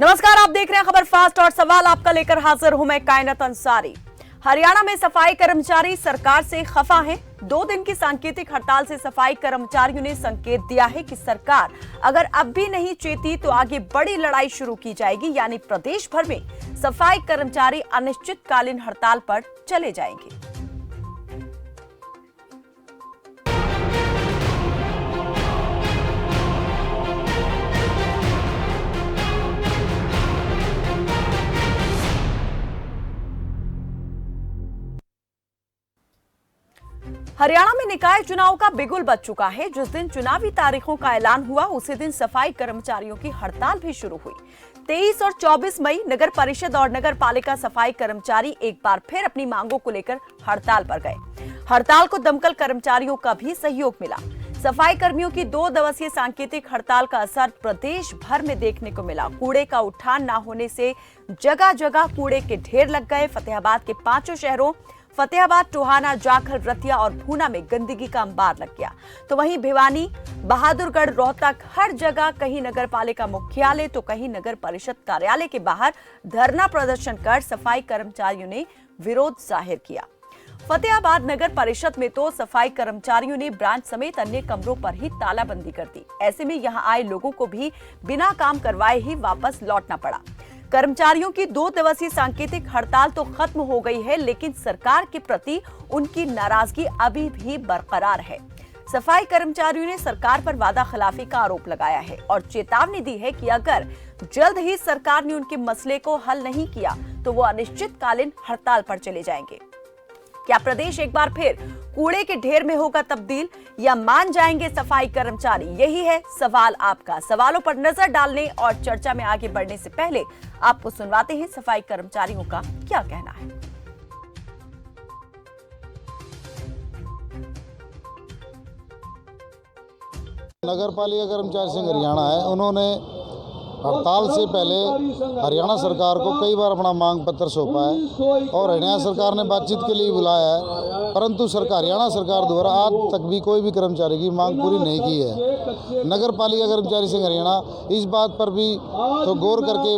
नमस्कार, आप देख रहे हैं खबर फास्ट और सवाल आपका लेकर हाजिर हूं मैं कायनात अंसारी। हरियाणा में सफाई कर्मचारी सरकार से खफा हैं। 2 दिन की सांकेतिक हड़ताल से सफाई कर्मचारियों ने संकेत दिया है कि सरकार अगर अब भी नहीं चेती तो आगे बड़ी लड़ाई शुरू की जाएगी, यानी प्रदेश भर में सफाई कर्मचारी अनिश्चितकालीन हड़ताल पर चले जाएंगे। हरियाणा में निकाय चुनाव का बिगुल बज चुका है। जिस दिन चुनावी तारीखों का ऐलान हुआ उसी दिन सफाई कर्मचारियों की हड़ताल भी शुरू हुई। 23 और 24 मई नगर परिषद और नगर पालिका सफाई कर्मचारी एक बार फिर अपनी मांगों को लेकर हड़ताल पर गए। हड़ताल को दमकल कर्मचारियों का भी सहयोग मिला। सफाई कर्मियों की 2 दिवसीय सांकेतिक हड़ताल का असर प्रदेश भर में देखने को मिला। कूड़े का उठान न होने से जगह जगह कूड़े के ढेर लग गए। फतेहाबाद के 5 शहरों फतेहाबाद, टोहाना, जाखल, रतिया और भूना में गंदगी का अंबार लग गया। तो वहीं भिवानी, बहादुरगढ़, रोहतक, हर जगह कहीं नगर पालिका मुख्यालय तो कहीं नगर परिषद कार्यालय के बाहर धरना प्रदर्शन कर सफाई कर्मचारियों ने विरोध जाहिर किया। फतेहाबाद नगर परिषद में तो सफाई कर्मचारियों ने ब्रांच समेत अन्य कमरों पर ही तालाबंदी कर दी। ऐसे में यहां आए लोगों को भी बिना काम करवाए ही वापस लौटना पड़ा। कर्मचारियों की 2 दिवसीय सांकेतिक हड़ताल तो खत्म हो गई है, लेकिन सरकार के प्रति उनकी नाराजगी अभी भी बरकरार है। सफाई कर्मचारियों ने सरकार पर वादा खिलाफी का आरोप लगाया है और चेतावनी दी है कि अगर जल्द ही सरकार ने उनके मसले को हल नहीं किया तो वो अनिश्चितकालीन हड़ताल पर चले जाएंगे। क्या प्रदेश एक बार फिर कूड़े के ढेर में होगा तब्दील या मान जाएंगे सफाई कर्मचारी? यही है सवाल आपका। सवालों पर नजर डालने और चर्चा में आगे बढ़ने से पहले आपको सुनवाते हैं सफाई कर्मचारियों का क्या कहना है। नगर पालिका कर्मचारी संघ हरियाणा है, उन्होंने हड़ताल से पहले हरियाणा सरकार को कई बार अपना मांग पत्र सौंपा है और हरियाणा सरकार ने बातचीत के लिए बुलाया है, परंतु हरियाणा सरकार द्वारा आज तक भी कोई भी कर्मचारी की मांग पूरी नहीं की है। नगर पालिका कर्मचारी संघ हरियाणा इस बात पर भी तो गौर करके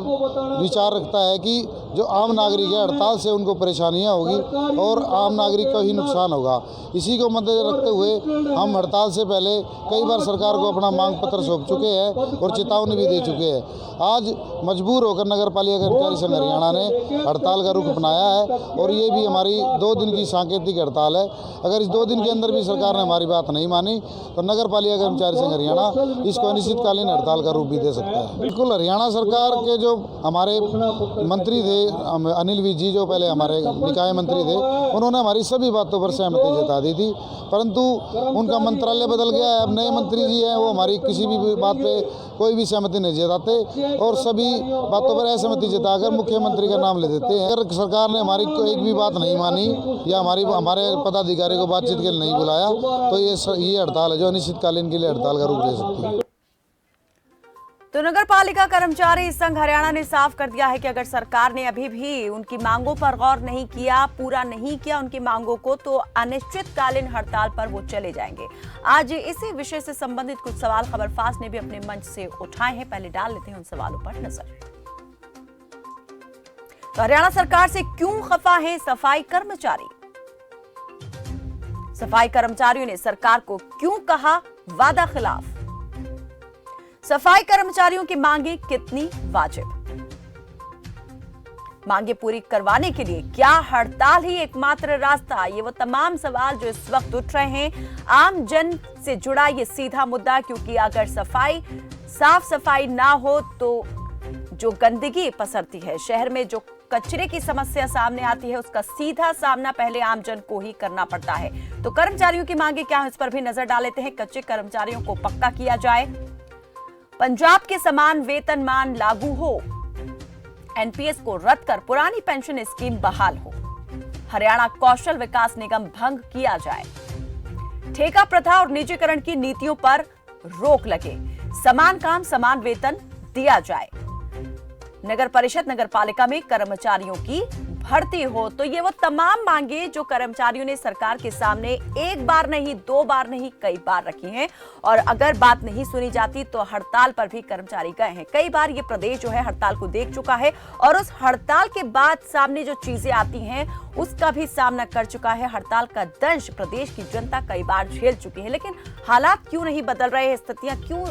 विचार रखता है कि जो आम नागरिक है हड़ताल से उनको परेशानियां होगी और आम नागरिक को ही नुकसान होगा। इसी को मद्देनजर रखते हुए हम हड़ताल से पहले कई बार सरकार को अपना मांग पत्र सौंप चुके हैं और चेतावनी भी दे चुके हैं। आज मजबूर होकर नगर पालिका कर्मचारी संघ हरियाणा ने हड़ताल का रुख अपनाया है और ये भी हमारी 2 दिन की सांकेतिक हड़ताल है। अगर इस 2 दिन के अंदर भी सरकार ने हमारी बात नहीं मानी तो नगर पालिका कर्मचारी संघ हरियाणा इसको अनिश्चितकालीन हड़ताल का रूप भी दे सकता है। बिल्कुल, हरियाणा सरकार के जो हमारे मंत्री थे अनिल विज जी, जो पहले हमारे निकाय मंत्री थे, उन्होंने हमारी सभी बातों पर सहमति जता दी थी, परंतु उनका मंत्रालय बदल गया है। अब नए मंत्री जी हैं, वो हमारी किसी भी बात पे कोई भी सहमति नहीं जताते और सभी बातों पर असहमति जताकर मुख्यमंत्री का नाम ले देते हैं। अगर सरकार ने हमारी एक भी बात नहीं मानी या हमारे पदाधिकारी को बातचीत के लिए नहीं बुलाया तो ये हड़ताल है जो अनिश्चितकालीन के लिए हड़ताल का रूप ले सकती है। तो नगर पालिका कर्मचारी संघ हरियाणा ने साफ कर दिया है कि अगर सरकार ने अभी भी उनकी मांगों पर गौर नहीं किया, पूरा नहीं किया उनकी मांगों को, तो अनिश्चितकालीन हड़ताल पर वो चले जाएंगे। आज इसी विषय से संबंधित कुछ सवाल खबर फास्ट ने भी अपने मंच से उठाए हैं। पहले डाल लेते हैं उन सवालों पर नजर। तो हरियाणा सरकार से क्यों खफा है सफाई कर्मचारी? सफाई कर्मचारियों ने सरकार को क्यों कहा वादा खिलाफ? सफाई कर्मचारियों की मांगे कितनी वाजिब? मांगे पूरी करवाने के लिए क्या हड़ताल ही एकमात्र रास्ता? ये वो तमाम सवाल जो इस वक्त उठ रहे हैं। आम जन से जुड़ा ये सीधा मुद्दा, क्योंकि अगर साफ सफाई ना हो तो जो गंदगी पसरती है, शहर में जो कचरे की समस्या सामने आती है, उसका सीधा सामना पहले आम जन को ही करना पड़ता है। तो कर्मचारियों की मांगे क्या है, इस पर भी नजर डाल लेते हैं। कच्चे कर्मचारियों को पक्का किया जाए, पंजाब के समान वेतनमान लागू हो, एनपीएस को रद्द कर पुरानी पेंशन स्कीम बहाल हो, हरियाणा कौशल विकास निगम भंग किया जाए, ठेका प्रथा और निजीकरण की नीतियों पर रोक लगे, समान काम समान वेतन दिया जाए, नगर परिषद नगर पालिका में कर्मचारियों की भर्ती हो, तो ये वो तमाम मांगे जो कर्मचारियों ने सरकार के सामने एक बार नहीं, दो बार नहीं, कई बार रखी हैं। और अगर बात नहीं सुनी जाती तो हड़ताल पर भी कर्मचारी गए हैं। कई बार ये प्रदेश जो है हड़ताल को देख चुका है और उस हड़ताल के बाद सामने जो चीजें आती हैं उसका भी सामना कर चुका है। हड़ताल का दंश प्रदेश की जनता कई बार झेल चुकी है, लेकिन हालात क्यों नहीं बदल रहे, स्थितियां क्यों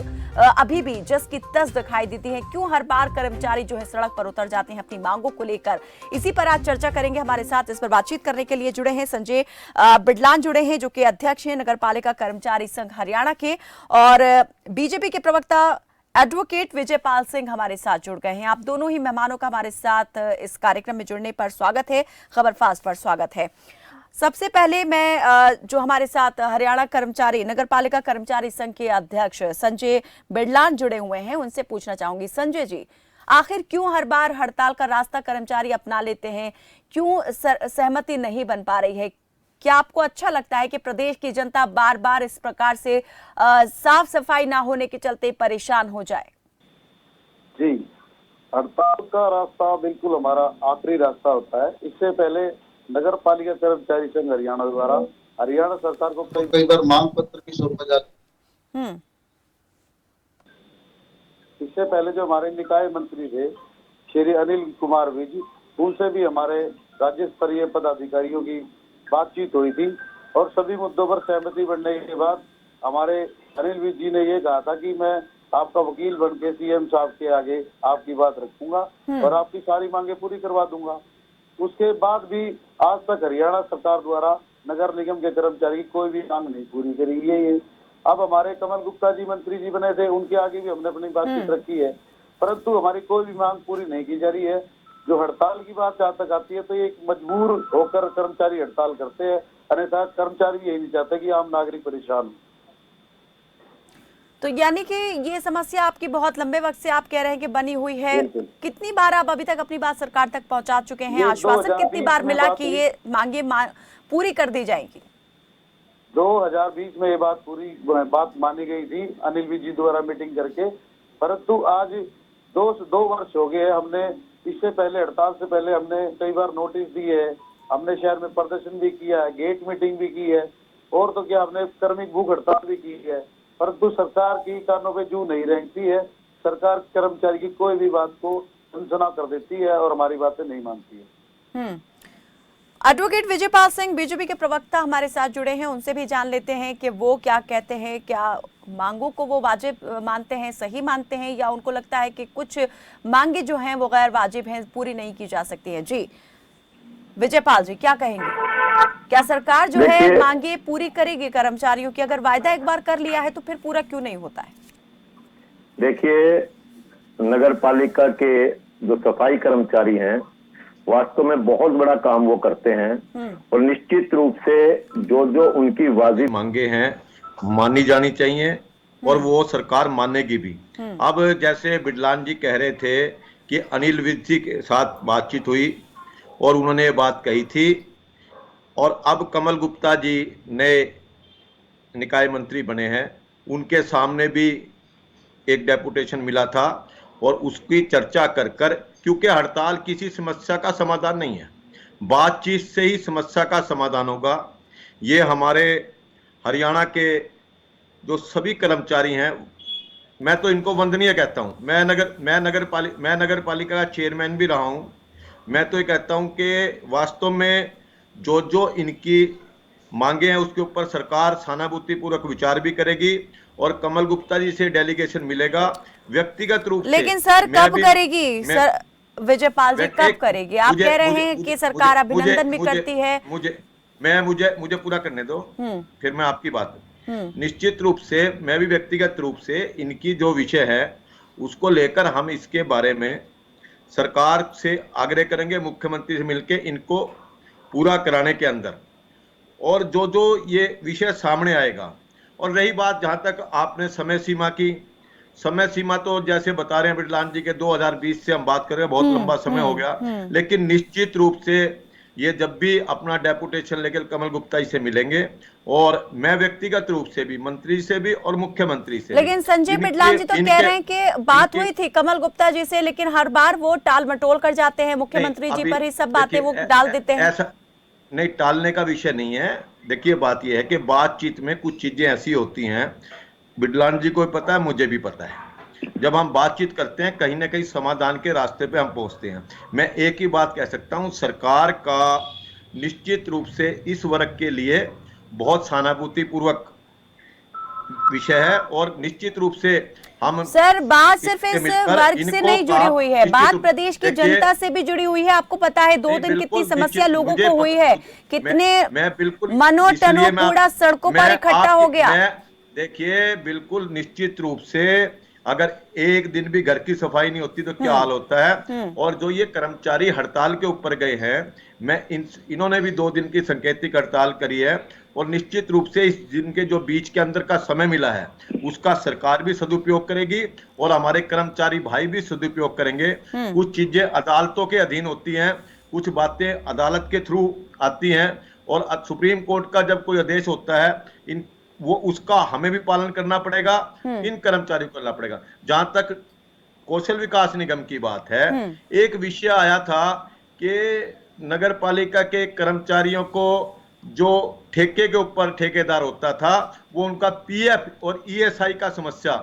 अभी भी जस की तस दिखाई देती हैं, क्यों हर बार कर्मचारी जो है सड़क पर उतर जाते हैं अपनी मांगों को लेकर। इसी पर आज चर्चा करेंगे। हमारे साथ इस पर बातचीत करने के लिए जुड़े हैं संजय बिडलान जुड़े हैं, जो कि अध्यक्ष हैं नगर पालिका कर्मचारी संघ हरियाणा के, और बीजेपी के प्रवक्ता एडवोकेट विजयपाल सिंह हमारे साथ जुड़ गए हैं। आप दोनों ही मेहमानों का हमारे साथ इस कार्यक्रम में जुड़ने पर स्वागत है, खबर फास्ट पर स्वागत है। सबसे पहले मैं जो हमारे साथ हरियाणा कर्मचारी नगर पालिका कर्मचारी संघ के अध्यक्ष संजय बिडलान जुड़े हुए हैं, उनसे पूछना चाहूंगी। संजय जी, आखिर क्यों हर बार हड़ताल का रास्ता कर्मचारी अपना लेते हैं, क्यों सहमति नहीं बन पा रही है? क्या आपको अच्छा लगता है कि प्रदेश की जनता बार बार इस प्रकार से साफ सफाई ना होने के चलते परेशान हो जाए? जी, हड़ताल का रास्ता बिल्कुल हमारा आखिरी रास्ता होता है। इससे पहले नगर पालिका कर्मचारी संघ हरियाणा द्वारा हरियाणा सरकार को कई बार मांग पत्र भी सौंपा जाता। इससे पहले जो हमारे निकाय मंत्री थे श्री अनिल कुमार विज, उनसे भी हमारे राज्य स्तरीय पदाधिकारियों की बातचीत हुई थी और सभी मुद्दों पर सहमति बनने के बाद हमारे अनिल विज जी ने ये कहा था कि मैं आपका वकील बन के सीएम साहब के आगे आपकी बात रखूंगा और आपकी सारी मांगे पूरी करवा दूंगा। उसके बाद भी आज तक हरियाणा सरकार द्वारा नगर निगम के कर्मचारी की कोई भी मांग नहीं पूरी करी है। अब हमारे कमल गुप्ता जी मंत्री जी बने थे, उनके आगे भी हमने अपनी बातचीत रखी है, परंतु हमारी कोई भी मांग पूरी नहीं की जा रही है। जो हड़ताल की बात जहाँ तक आती है तो ये एक मजबूर होकर कर्मचारी हड़ताल करते हैं, अन्यथा कर्मचारी भी यही नहीं चाहते कि आम नागरिक परेशान हो। तो यानी कि ये समस्या आपकी बहुत लंबे वक्त से आप कह रहे हैं कि बनी हुई है। कितनी बार आप अभी तक अपनी बात सरकार तक पहुंचा चुके हैं? आश्वासन कितनी बार मिला कि ये मांगे पूरी कर दी जाएगी? 2020 में ये बात मानी गई थी अनिल विज जी द्वारा मीटिंग करके, परंतु आज दो वर्ष हो गए। हमने इससे पहले हड़ताल से पहले हमने कई बार नोटिस दिए है, हमने शहर में प्रदर्शन भी किया है, गेट मीटिंग भी की है और तो क्या हमने कर्मिक भूख हड़ताल भी की है, परंतु सरकार की कानों पे जू नहीं रेंगती है। सरकार कर्मचारी की कोई भी बात को अनसुना कर देती है और हमारी बातें नहीं मानती है। एडवोकेट विजयपाल सिंह बीजेपी के प्रवक्ता हमारे साथ जुड़े हैं, उनसे भी जान लेते हैं कि वो क्या कहते हैं। क्या मांगों को वो वाजिब मानते हैं, सही मानते हैं, या उनको लगता है कि कुछ मांगे जो हैं वो गैर वाजिब हैं, पूरी नहीं की जा सकती है? जी विजयपाल जी, क्या कहेंगे? क्या सरकार जो है मांगे पूरी करेगी कर्मचारियों की? अगर वायदा एक बार कर लिया है तो फिर पूरा क्यों नहीं होता है? देखिए, नगर पालिका के जो सफाई कर्मचारी हैं वास्तव में बहुत बड़ा काम वो करते हैं और निश्चित रूप से जो उनकी वाजिब मांगे हैं मानी जानी चाहिए और वो सरकार मानेगी भी। अब जैसे बिडलान जी कह रहे थे कि अनिल विज जी के साथ बातचीत हुई और उन्होंने ये बात कही थी, और अब कमल गुप्ता जी नए निकाय मंत्री बने हैं, उनके सामने भी एक डेपुटेशन मिला था और उसकी चर्चा कर कर, क्योंकि हड़ताल किसी समस्या का समाधान नहीं है, बातचीत से ही समस्या का समाधान होगा। ये हमारे हरियाणा के जो सभी कर्मचारी हैं, मैं तो इनको वंदनीय कहता हूं। मैं नगर पालिका का चेयरमैन भी रहा हूं। मैं तो ये कहता हूं कि वास्तव में जो इनकी मांगे हैं उसके ऊपर सरकार सहानुभूति पूर्वक विचार भी करेगी और कमल गुप्ता जी से डेलीगेशन मिलेगा व्यक्तिगत रूप से। लेकिन सर कब करेगी? सर विजयपाल जी कब करेगी? आप कह रहे हैं कि सरकार अभिनंदन भी करती है। मुझे पूरा करने दो, फिर मैं आपकी बात। निश्चित रूप से मैं भी व्यक्तिगत रूप से इनकी जो विषय है उसको लेकर हम इसके बारे में सरकार से आग्रह करेंगे, मुख्यमंत्री से मिलकर इनको पूरा कराने के अंदर, और जो ये विषय सामने आएगा। और रही बात जहां तक आपने समय सीमा की, समय सीमा तो जैसे बता रहे हैं बिडलान जी के 2020 से हम बात कर रहे हैं, बहुत लंबा समय हो गया, लेकिन निश्चित रूप से ये जब भी अपना डेपुटेशन लेकर कमल गुप्ता जी से मिलेंगे, और मैं व्यक्तिगत रूप से भी, मंत्री से भी और मुख्यमंत्री से लेकिन भी, संजय बिडलान जी तो कह रहे हैं कि बात हुई थी कमल गुप्ता जी से, लेकिन हर बार वो टाल मटोल कर जाते हैं, मुख्यमंत्री जी पर ही सब बातें वो डाल देते हैं। ऐसा नहीं, टालने का विषय नहीं है। देखिए, बात यह है कि बातचीत में कुछ चीजें ऐसी होती हैं, बिडलान जी को पता है, मुझे भी पता है, जब हम बातचीत करते हैं कहीं ना कहीं समाधान के रास्ते पे हम पहुंचते हैं। मैं एक ही बात कह सकता हूं, सरकार का निश्चित रूप से इस वर्ग के लिए बहुत सहानुभूतिपूर्वक विषय है, और निश्चित रूप से हम सर बात सिर्फ इससे इस मिलकर वर्ग से इनको नहीं जुड़ी हुई है, निश्चित बात रूप प्रदेश की देखिए, जनता से भी जुड़ी हुई है। आपको पता है 2 नहीं, दिन कितनी बिल्कुल समस्या निश्चित, लोगों मुझे को हुई है, कितने मैं बिल्कुल मनो टनो इसलिए मैं कूड़ा सड़कों पर इकट्ठा हो गया। देखिए, बिल्कुल निश्चित रूप से अगर एक दिन भी घर की सफाई नहीं होती तो क्या हाल होता है। और जो ये कर्मचारी हड़ताल के ऊपर गए हैं, मैं इन्होंने भी 2 दिन की सांकेतिक हड़ताल करी है, और निश्चित रूप से इस दिन के जो बीच के अंदर का समय मिला है उसका सरकार भी सदुपयोग करेगी और हमारे कर्मचारी भाई भी सदुपयोग करेंगे। कुछ चीजें अदालतों के अधीन होती हैं, कुछ बातें अदालत के थ्रू आती हैं, और सुप्रीम कोर्ट का जब कोई आदेश होता है वो उसका हमें भी पालन करना पड़ेगा, इन कर्मचारियों को करना पड़ेगा। जहां तक कौशल विकास निगम की बात है, एक विषय आया था कि नगर पालिका के कर्मचारियों को जो ठेके के ऊपर ठेकेदार होता था, वो उनका पीएफ और ईएसआई का समस्या,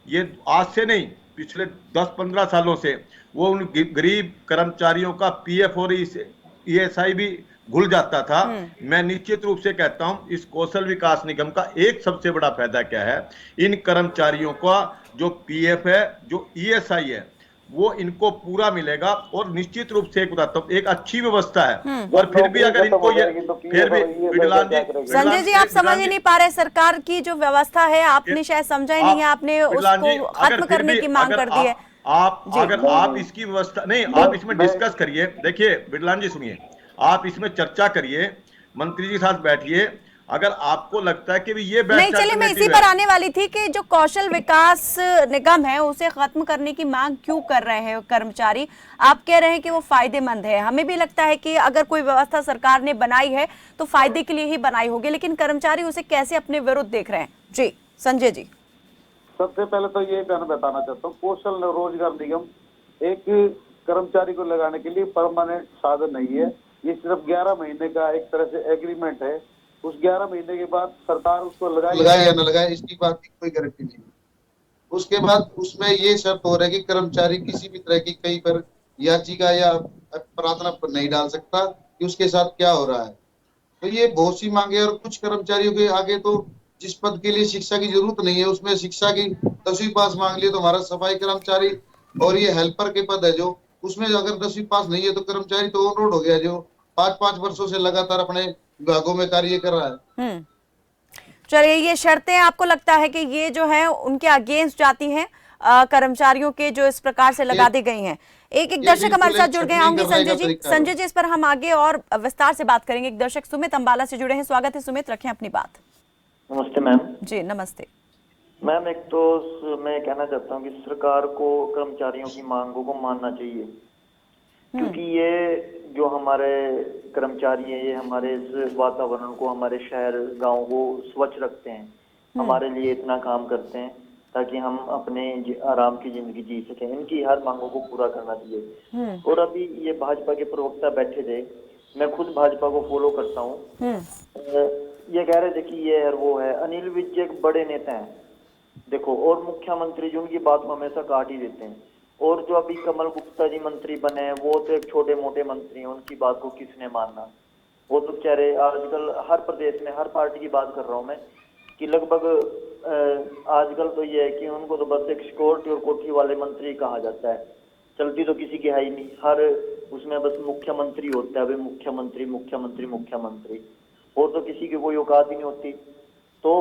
ये आज से नहीं, पिछले 10-15 सालों से वो उन गरीब कर्मचारियों का पीएफ और ईएसआई भी घुल जाता था। मैं निश्चित रूप से कहता हूं, इस कौशल विकास निगम का एक सबसे बड़ा फायदा क्या है, इन कर्मचारियों का जो पीएफ है, जो ईएसआई है, वो इनको पूरा मिलेगा। और निश्चित रूप से एक बताता हूं, एक अच्छी व्यवस्था है। और फिर भी अगर इनको ये फिर भी बिडलान जी, संजय जी आप समझ ही नहीं पा रहे सरकार की जो व्यवस्था है, आपने शायद समझा ही नहीं है, आपने उसको खत्म करने की मांग कर दी है। अगर आप इसकी व्यवस्था नहीं, आप इसमें डिस्कस करिए। देखिए बिडलान जी सुनिए, आप इसमें चर्चा करिए, मंत्री जी के साथ बैठिए। अगर आपको लगता है कि ये नहीं, चलिए मैं इसी पर आने वाली थी कि जो कौशल विकास निगम है उसे खत्म करने की मांग क्यों कर रहे हैं कर्मचारी। आप कह रहे हैं कि वो फायदेमंद है, हमें भी लगता है कि अगर कोई व्यवस्था सरकार ने बनाई है तो फायदे के लिए ही बनाई होगी, लेकिन कर्मचारी उसे कैसे अपने विरुद्ध देख रहे हैं। जी संजय जी। सबसे पहले तो ये बताना चाहता हूँ, कौशल रोजगार निगम एक कर्मचारी को लगाने के लिए परमानेंट साधन नहीं है। ये सिर्फ 11 महीने का एक तरह से एग्रीमेंट है। उस 11 महीने के बाद सरकार उसको लगाए या न लगाए इसकी बात की कोई गारंटी नहीं। उसके बाद उसमें ये शर्त हो रहा है कि कर्मचारी किसी भी तरह की कहीं पर याचिका या प्रार्थना पर नहीं डाल सकता कि उसके साथ क्या हो रहा है। तो ये बहुत सी मांगे, और कुछ कर्मचारियों के आगे तो जिस पद के लिए शिक्षा की जरूरत नहीं है उसमें शिक्षा की 10वीं पास मांग लिए। तो हमारा सफाई कर्मचारी और ये हेल्पर के पद है जो, उसमें अगर 10वीं पास नहीं है तो कर्मचारी तो ऑन रोड हो गया, जो 5-5 वर्षों से लगातार अपने विभागों में कार्य कर रहा है। चलिए, ये शर्तें आपको लगता है कि ये जो है उनके अगेंस्ट जाती हैं कर्मचारियों के, जो इस प्रकार से लगा दी गई हैं। एक दर्शक हमारे साथ जुड़ गए होंगे संजय जी। संजय जी, इस पर हम आगे और विस्तार से बात करेंगे। एक दर्शक सुमित अंबाला से जुड़े हैं, स्वागत है सुमित, रखें अपनी बात। नमस्ते मैम। जी नमस्ते मैम, एक तो मैं कहना चाहता हूँ कि सरकार को कर्मचारियों की मांगों को मानना चाहिए, क्योंकि ये जो हमारे कर्मचारी हैं, ये हमारे इस वातावरण को, हमारे शहर गांव को स्वच्छ रखते हैं, हमारे लिए इतना काम करते हैं ताकि हम अपने आराम की जिंदगी जी सकें। इनकी हर मांगों को पूरा करना चाहिए। और अभी ये भाजपा के प्रवक्ता बैठे थे, मैं खुद भाजपा को फॉलो करता हूँ, ये कह रहे थे कि ये है वो है। अनिल विज एक बड़े नेता हैं देखो, और मुख्यमंत्री जी उनकी बात को हमेशा काट ही देते हैं। और जो अभी कमल गुप्ता जी मंत्री बने हैं, वो तो एक छोटे मोटे मंत्री हैं, उनकी बात को किसने मानना। वो तो बेचारे आजकल हर प्रदेश में, हर पार्टी की बात कर रहा हूँ मैं, कि लगभग आजकल तो ये है कि उनको तो बस एक सिक्योरिटी और कोठी वाले मंत्री कहा जाता है, चलती तो किसी की है ही नहीं। हर उसमें बस मुख्यमंत्री होता है, भाई मुख्यमंत्री मुख्यमंत्री मुख्यमंत्री, और तो किसी की कोई औकात ही नहीं होती। तो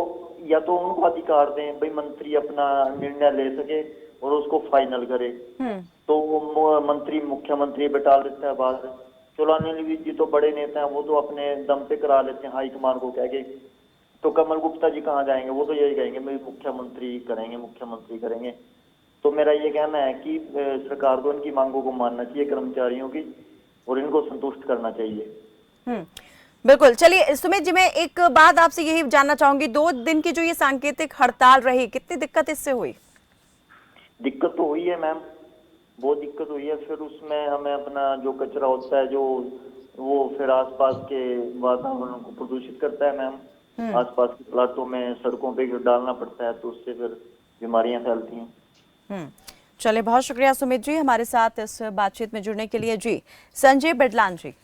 या तो उनको अधिकार दें भाई मंत्री अपना निर्णय ले सके और उसको फाइनल करे, तो वो मंत्री मुख्यमंत्री बिठा लेता है बाहर। चलो अनिल विज जी तो बड़े नेता हैं, वो तो अपने दम पे करा लेते हैं हाईकमान को कह के। तो कमल गुप्ता जी कहाँ जाएंगे, वो तो यही कहेंगे भाई मुख्यमंत्री करेंगे, मुख्यमंत्री करेंगे। तो मेरा ये कहना है कि सरकार को इनकी मांगों को मानना चाहिए कर्मचारियों की, और इनको संतुष्ट करना चाहिए। बिल्कुल। चलिए सुमित जी, मैं एक बात आपसे यही जानना चाहूंगी, 2 दिन की जो ये सांकेतिक हड़ताल रही, कितनी दिक्कत इससे हुई? दिक्कत तो हुई है मैम, बहुत दिक्कत हुई है। फिर उसमें हमें अपना जो कचरा होता है जो वो फिर आसपास के वातावरण को प्रदूषित करता है मैम। आसपास के प्लाटों में, सड़कों पे डालना पड़ता है, तो उससे फिर बीमारियां फैलती हैं। चलिए, बहुत शुक्रिया सुमित जी हमारे साथ इस बातचीत में जुड़ने के लिए। जी संजय बिडलान जी,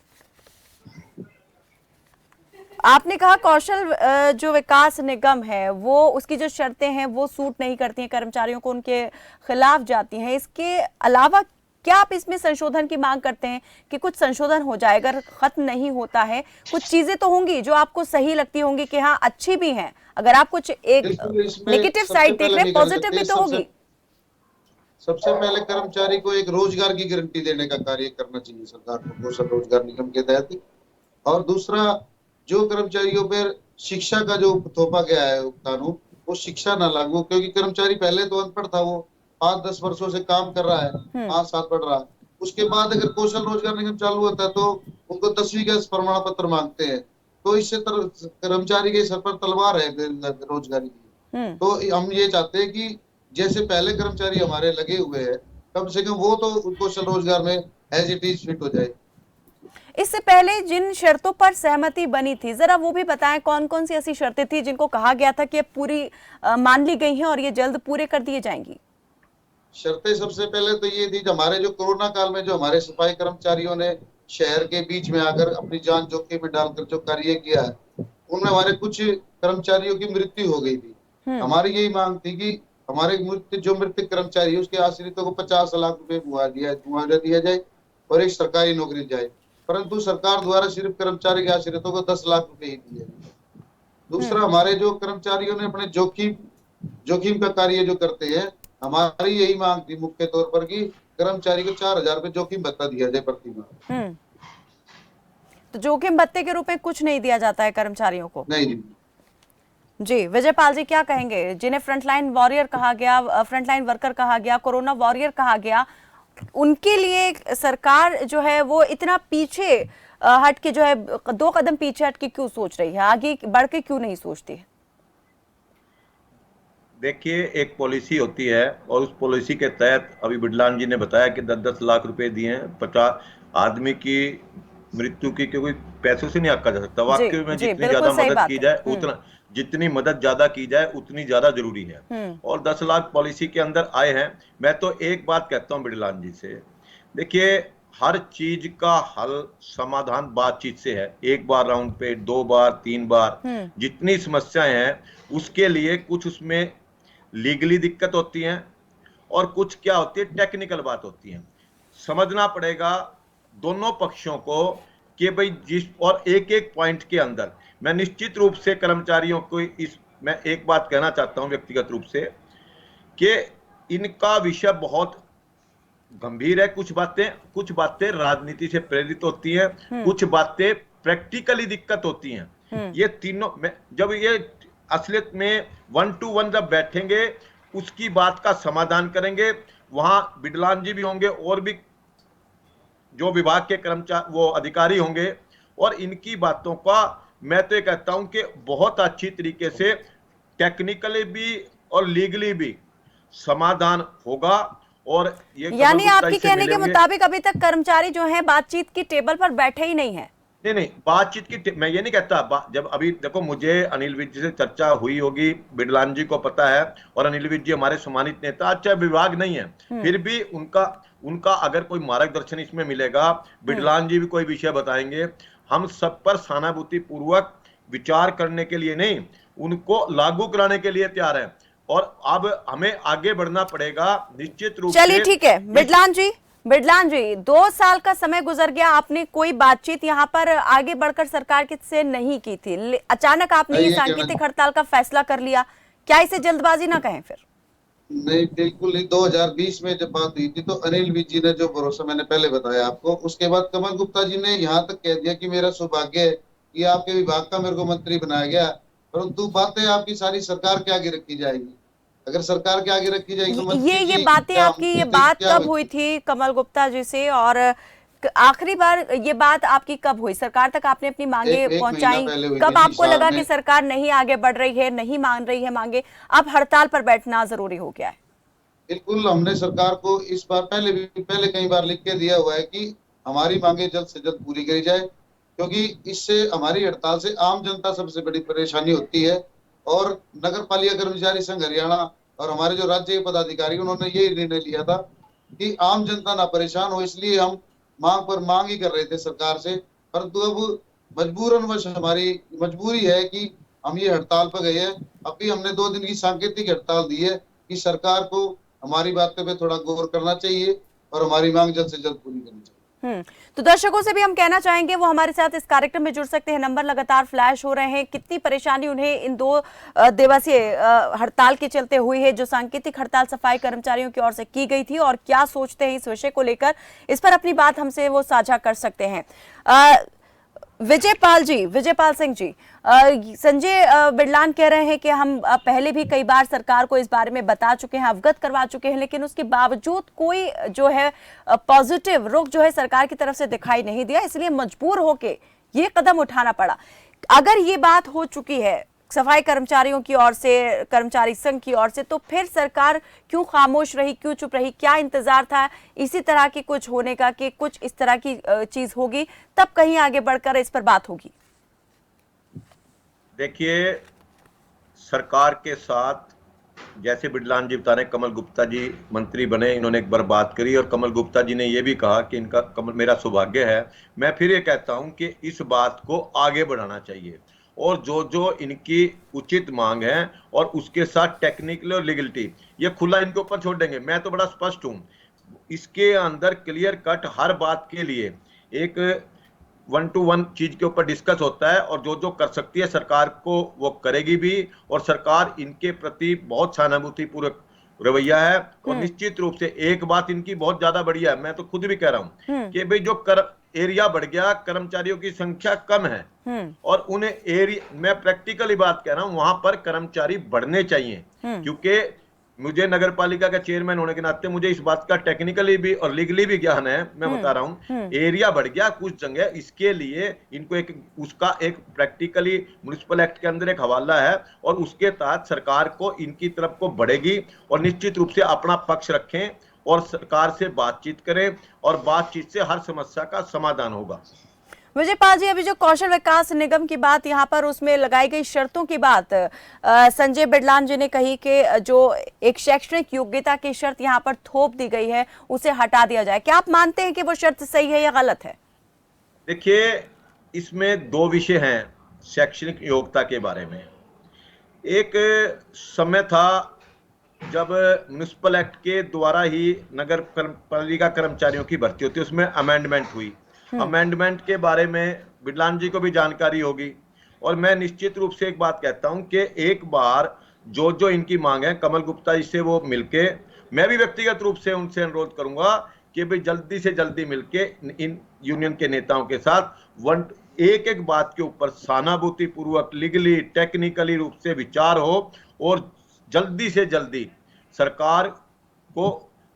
आपने कहा कौशल जो विकास निगम है वो उसकी जो शर्तें हैं वो सूट नहीं करती हैं कर्मचारियों को, उनके खिलाफ जाती हैं। इसके अलावा क्या आप इसमें संशोधन की मांग करते हैं कि कुछ संशोधन हो जाए? अगर खत्म नहीं होता है, कुछ चीजें तो होंगी जो आपको सही लगती होंगी कि हाँ अच्छी भी हैं। अगर आप कुछ एक नेगेटिव साइड देख रहे हैं, पॉजिटिव भी तो होगी। सबसे पहले कर्मचारी को एक रोजगार की गारंटी देने का कार्य करना चाहिए सरकार को कौशल रोजगार निगम के तहत। और दूसरा, जो कर्मचारियों पर शिक्षा का जो थोपा गया है कानून, वो शिक्षा ना लागू, क्योंकि कर्मचारी पहले तो अनपढ़ था, वो 5-10 वर्षों से काम कर रहा है, 5-7 पढ़ रहा है। उसके बाद अगर कौशल रोजगार निगम चालू होता है तो उनको 10वीं का प्रमाण पत्र मांगते हैं, तो इससे कर्मचारी के सर पर तलवार है बेरोजगारी की। तो हम ये चाहते हैं कि जैसे पहले कर्मचारी हमारे लगे हुए हैं, कम से कम वो तो कौशल रोजगार में एज इट इज फिट हो जाए। इससे पहले जिन शर्तों पर सहमति बनी थी, जरा वो भी बताएं, कौन कौन सी ऐसी शर्तें थी जिनको कहा गया था कि पूरी मान ली गई हैं और ये जल्द पूरे कर दिए जाएंगी? शर्तें सबसे पहले तो ये थी, हमारे जो कोरोना काल में जो हमारे सफाई कर्मचारियों ने शहर के बीच में आकर अपनी जान जोखिम में डालकर जो कार्य किया है, उनमें हमारे कुछ कर्मचारियों की मृत्यु हो गई थी। हमारी यही मांग थी कि हमारे जो मृतक कर्मचारी है उसके आश्रितों को 50 लाख रुपए मुआवजा दिया जाए और एक सरकारी नौकरी जाए, परंतु सरकार द्वारा सिर्फ कर्मचारी के आश्रितों को 10 लाख रुपए ही दिए। दूसरा, हमारे जो कर्मचारियों ने अपने जोखिम का कार्य जो करते हैं, हमारी यही मांग थी मुख्य तौर पर कि कर्मचारी को 4,000 रुपए जोखिम भत्ता दिया जाए प्रति माह। तो जोखिम भत्ते के रूप में कुछ नहीं दिया जाता है कर्मचारियों को? नहीं जी। जी विजयपाल जी, क्या कहेंगे? जिन्हें फ्रंटलाइन वॉरियर कहा गया, फ्रंटलाइन वर्कर कहा गया, कोरोना वॉरियर कहा गया, उनके लिए सरकार जो है वो इतना पीछे हट के जो है 2 कदम पीछे हट के क्यों सोच रही है, आगे बढ़ के क्यों नहीं सोचती है? देखिए, एक पॉलिसी होती है और उस पॉलिसी के तहत अभी बिडलान जी ने बताया कि 10-10 लाख रुपए दिए हैं 50 आदमी की मृत्यु की, क्योंकि पैसों से नहीं आका जा सकता। वाकई में जितनी ज्यादा मदद की जाए उतना, जितनी मदद ज्यादा की जाए उतनी ज्यादा जरूरी है। और 10 लाख पॉलिसी के अंदर आए हैं। मैं तो एक बात कहता हूं बिडलान जी से, देखिए हर चीज का हल समाधान बातचीत से है। एक बार राउंड पे, 2 बार, 3 बार, जितनी समस्याएं हैं उसके लिए कुछ उसमें लीगली दिक्कत होती हैं और कुछ क्या होती है टेक्निकल बात होती है। समझना पड़ेगा दोनों पक्षों को कि भाई जिस और एक पॉइंट के अंदर मैं निश्चित रूप से कर्मचारियों को मैं एक बात कहना चाहता हूं व्यक्तिगत रूप से कि इनका विषय बहुत गंभीर है। कुछ बातें राजनीति से प्रेरित होती हैं, कुछ बातें प्रैक्टिकली दिक्कत होती हैं। ये तीनों में जब ये असलियत में 1 to 1 जब बैठेंगे उसकी बात का समाधान करेंगे, वहां बिडलान जी भी होंगे और भी जो विभाग के कर्मचारी वो अधिकारी होंगे, और इनकी बातों का मैं तो ये कहता हूं कि बहुत अच्छी तरीके से टेक्निकली भी और लीगली भी समाधान होगा। और ये यानी आपके कहने के मुताबिक अभी तक कर्मचारी जो हैं बातचीत की टेबल पर बैठे ही नहीं है? नहीं, बातचीत की मैं ये नहीं कहता। जब अभी देखो, मुझे अनिल विज जी से चर्चा हुई होगी, बिडलान जी को पता है, और अनिल विज जी हमारे सम्मानित नेता, अच्छा विभाग नहीं है, फिर भी उनका अगर कोई मार्गदर्शन इसमें मिलेगा, बिडलान जी भी कोई विषय बताएंगे, हम सब पर सहानुभूति पूर्वक विचार करने के लिए नहीं, उनको लागू कराने के लिए तैयार है। और अब हमें आगे बढ़ना पड़ेगा निश्चित रूप से। चलिए ठीक है बिडलान जी 2 साल का समय गुजर गया, आपने कोई बातचीत यहाँ पर आगे बढ़कर सरकार से नहीं की थी, अचानक आपने ये सांकेतिक हड़ताल का फैसला कर लिया, क्या इसे जल्दबाजी ना कहें फिर? नहीं, बिल्कुल नहीं। 2020 में जब बात हुई थी तो अनिल विज जी ने जो भरोसा मैंने पहले बताया आपको, उसके बाद कमल गुप्ता जी ने यहाँ तक कह दिया कि मेरा सौभाग्य है कि आपके विभाग का मेरे को मंत्री बनाया गया, परंतु बातें आपकी सारी सरकार के आगे रखी जाएगी। अगर सरकार के आगे रखी जाएगी तो ये बातें आपकी, ये बात कब हुई थी कमल गुप्ता जी से, और आखिरी बार ये बात आपकी कब हुई, सरकार तक आपने अपनी मांगे एक पहुंचाई? महीना पहले हुई कब थी, आपको लगा साहब कि ने- सरकार नहीं आगे बढ़ रही है, नहीं मान रही है मांगे, अब हड़ताल पर बैठना जरूरी हो गया है? बिल्कुल, हमने सरकार को इस बार पहले कई बार लिख के दिया हुआ है कि हमारी मांगे जल्द से जल्द पूरी करी जाए, क्योंकि इससे हमारी हड़ताल से आम जनता सबसे बड़ी परेशानी होती है। और नगर पालिका कर्मचारी संघ हरियाणा और हमारे जो राज्य पदाधिकारी, उन्होंने ये निर्णय लिया था कि आम जनता ना परेशान हो, इसलिए हम मांग पर मांग ही कर रहे थे सरकार से। परंतु अब मजबूरनवश हमारी मजबूरी है कि हम ये हड़ताल पर गए हैं। अभी हमने 2 दिन की सांकेतिक हड़ताल दी है कि सरकार को हमारी बातों पे थोड़ा गौर करना चाहिए और हमारी मांग जल्द से जल्द पूरी करनी चाहिए। तो दर्शकों से भी हम कहना चाहेंगे वो हमारे साथ इस कार्यक्रम में जुड़ सकते हैं। नंबर लगातार फ्लैश हो रहे हैं। कितनी परेशानी उन्हें इन 2 दिवसीय हड़ताल के चलते हुई है, जो सांकेतिक हड़ताल सफाई कर्मचारियों की ओर से की गई थी, और क्या सोचते हैं इस विषय को लेकर, इस पर अपनी बात हमसे वो साझा कर सकते हैं। विजयपाल सिंह जी, संजय बिडलान कह रहे हैं कि हम पहले भी कई बार सरकार को इस बारे में बता चुके हैं, अवगत करवा चुके हैं, लेकिन उसके बावजूद कोई जो है पॉजिटिव रुख जो है सरकार की तरफ से दिखाई नहीं दिया, इसलिए मजबूर होके ये कदम उठाना पड़ा। अगर ये बात हो चुकी है सफाई कर्मचारियों की ओर से, कर्मचारी संघ की ओर से, तो फिर सरकार क्यों खामोश रही, क्यों चुप रही? क्या इंतजार था इसी तरह की कुछ होने का कि कुछ इस तरह की चीज होगी, तब कहीं आगे बढ़कर इस पर बात होगी? देखिए, सरकार के साथ जैसे बिडलान जी बता रहे, कमल गुप्ता जी मंत्री बने, इन्होंने एक बार बात करी और कमल गुप्ता जी ने यह भी कहा कि इनका मेरा सौभाग्य है। मैं फिर ये कहता हूं कि इस बात को आगे बढ़ाना चाहिए और जो इनकी उचित मांग है और उसके साथ टेक्निकल और लीगलिटी, ये खुला इनके ऊपर छोड़ देंगे। मैं तो बड़ा स्पष्ट हूं, इसके अंदर क्लियर कट हर बात के लिए एक 1-to-1 चीज के ऊपर डिस्कस होता है और जो कर सकती है सरकार को वो करेगी भी, और सरकार इनके प्रति बहुत सहानुभूतिपूर्वक रवैया है। और निश्चित रूप से एक बात इनकी बहुत ज्यादा बढ़िया है, मैं तो खुद भी कह रहा हूं कि भाई जो एरिया बढ़ गया, कर्मचारियों की संख्या कम है और उन्हें एरिया, मैं प्रैक्टिकली बात कह रहा हूं, वहां पर कर्मचारी बढ़ने चाहिए। क्योंकि मुझे नगर पालिका का चेयरमैन होने के नाते मुझे इस बात का टेक्निकली भी और लीगली भी ज्ञान है। मैं बता रहा हूं, एरिया बढ़ गया कुछ जगह, इसके लिए इनको उसका एक प्रैक्टिकली म्युनिसिपल एक्ट के अंदर एक हवाला है और उसके तहत सरकार को इनकी तरफ को बढ़ेगी और निश्चित रूप से अपना पक्ष रखें और सरकार से बातचीत करें और बातचीत से हर समस्या का समाधान होगा। विजयपाल जी, अभी जो कौशल विकास निगम की बात यहाँ पर, उसमें लगाई गई शर्तों की बात संजय बिडलान जी ने कही कि जो एक शैक्षणिक योग्यता की शर्त यहाँ पर थोप दी गई है उसे हटा दिया जाए। क्या आप मानते हैं कि वो शर्त सही है या गलत है? देखिए, इसमें 2 विषय हैं शैक्षणिक योग्यता के बारे में। एक समय था जब म्युनिसिपल एक्ट के द्वारा ही नगर पालिका कर्मचारियों की भर्ती होती है, उसमें अमेंडमेंट हुई। अमेंडमेंट के बारे में बिडलान जी को भी जानकारी होगी और मैं निश्चित रूप से एक बात कहता हूं कि एक बार जो इनकी मांग है, कमल गुप्ता जी से वो मिलके, मैं भी व्यक्तिगत रूप से उनसे अनुरोध करूंगा कि भाई जल्दी से जल्दी मिलके इन यूनियन के नेताओं के साथ एक बात के ऊपर सहानुभूति पूर्वक लीगली टेक्निकली रूप से विचार हो और जल्दी से जल्दी सरकार को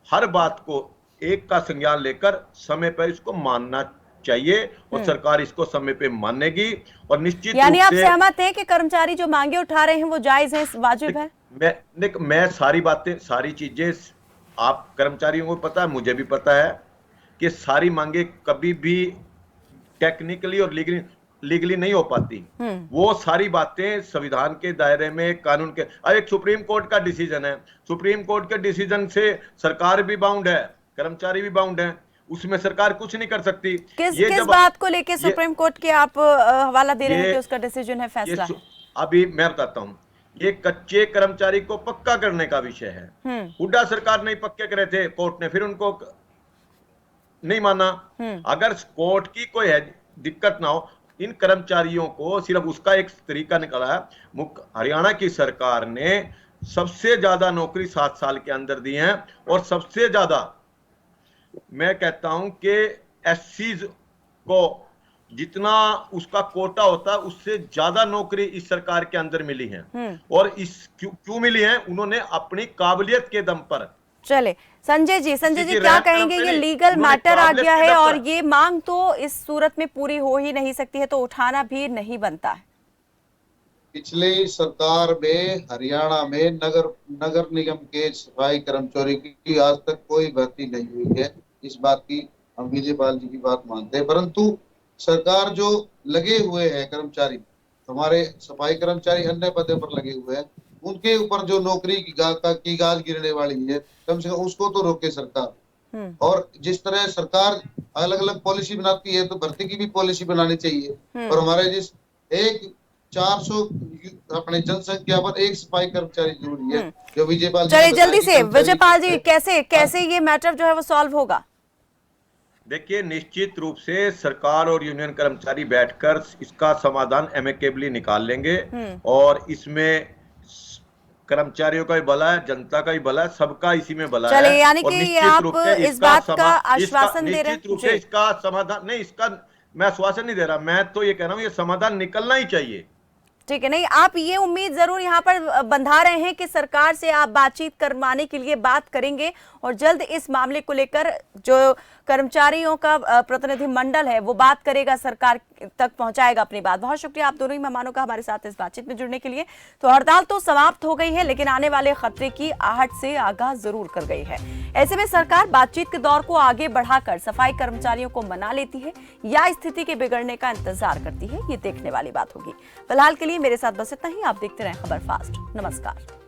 हर बात को एक का संज्ञान लेकर समय पर इसको मानना चाहिए और सरकार इसको समय पे मानेगी। और निश्चित यानी रूप आप से सहमत हैं कि कर्मचारी जो मांगे उठा रहे हैं वो जायज है, वाजिब है? मैं सारी बातें, सारी चीजें आप कर्मचारियों को पता है, मुझे भी पता है कि सारी मांगे कभी भी टेक्निकली और लीगली नहीं हो पाती। वो सारी बातें संविधान के दायरे में, कानून के, एक सुप्रीम कोर्ट का डिसीजन है, सुप्रीम कोर्ट के डिसीजन से सरकार भी बाउंड है, कर्मचारी भी बाउंड है, उसमें सरकार कुछ नहीं कर सकती। किस बात को लेके सुप्रीम कोर्ट के आप हवाला दे रहे हैं कि उसका डिसीजन है, फैसला है? अभी मैं बताता हूं, ये कच्चे कर्मचारी को पक्का करने का विषय है। हुड्डा सरकार नहीं पक्के करे थे कोर्ट ने, फिर उनको नहीं माना। अगर कोर्ट की कोई दिक्कत ना हो, इन कर्मचारियों को सिर्फ उसका एक तरीका निकाला है। हरियाणा की सरकार ने सबसे ज्यादा नौकरी 7 साल के अंदर दी है और सबसे ज्यादा मैं कहता हूं कि एससीज को जितना उसका कोटा होता है उससे ज्यादा नौकरी इस सरकार के अंदर मिली है। और इस क्यों मिली है? उन्होंने अपनी काबिलियत के दम पर चले संजय जी किसी क्या रैप कहेंगे, से ये नहीं, लीगल उन्होंने मैटर आ काबिलियत गया की है दफा- और ये मांग तो इस सूरत में पूरी हो ही नहीं सकती है, तो उठाना भी नहीं बनता है। पिछली सरकार में हरियाणा में नगर निगम के सफाई कर्मचारी की आज तक कोई भर्ती नहीं हुई है। इस बात की हम विजयपाल जी की बात मानते हैं, परंतु सरकार जो लगे हुए हैं कर्मचारी, हमारे सफाई कर्मचारी अन्य पदों पर लगे हुए हैं, उनके ऊपर जो नौकरी की गाज गिरने वाली है, कम से कम उसको तो रोके सरकार। और जिस तरह सरकार अलग अलग पॉलिसी बनाती है, तो भर्ती की भी पॉलिसी बनानी चाहिए। और हमारे जिस एक 400 अपने जनसंख्या पर एक सफाई कर्मचारी जरूरी है, जो विजयपाल जी ने चलिए बताया जल्दी कि से कर्मचारी विजयपाल जी, है। कैसे ये मैटर जो है वो सॉल्व होगा? देखिए, निश्चित रूप से सरकार और यूनियन कर्मचारी बैठकर इसका समाधान एमिकेबली निकाल लेंगे और इसमें कर्मचारियों का भी भला है, जनता का भी भला है, सबका इसी में भला चलिए, है। यानी और कि निश्चित आप रूप से इस बात का इसका आश्वासन दे रहे निश्चित हैं रूप जी। से इसका समाधान नहीं, इसका मैं आश्वासन नहीं दे रहा, मैं तो ये कह रहा हूं ये समाधान निकलना ही चाहिए। ठीक है, नहीं आप ये उम्मीद जरूर यहाँ पर बंधा रहे हैं कि सरकार से आप बातचीत करवाने के लिए बात करेंगे और जल्द इस मामले को लेकर जो कर्मचारियों का प्रतिनिधि मंडल है वो बात करेगा, सरकार तक पहुंचाएगा अपनी बात। बहुत शुक्रिया आप दोनों ही मेहमानों का हमारे साथ इस बातचीत में जुड़ने के लिए। तो हड़ताल तो समाप्त हो गई है, लेकिन आने वाले खतरे की आहट से आगाह जरूर कर गई है। ऐसे में सरकार बातचीत के दौर को आगे बढ़ाकर सफाई कर्मचारियों को मना लेती है या स्थिति के बिगड़ने का इंतजार करती है, ये देखने वाली बात होगी। फिलहाल के लिए मेरे साथ बस इतना ही। आप देखते रहें खबर फास्ट। नमस्कार।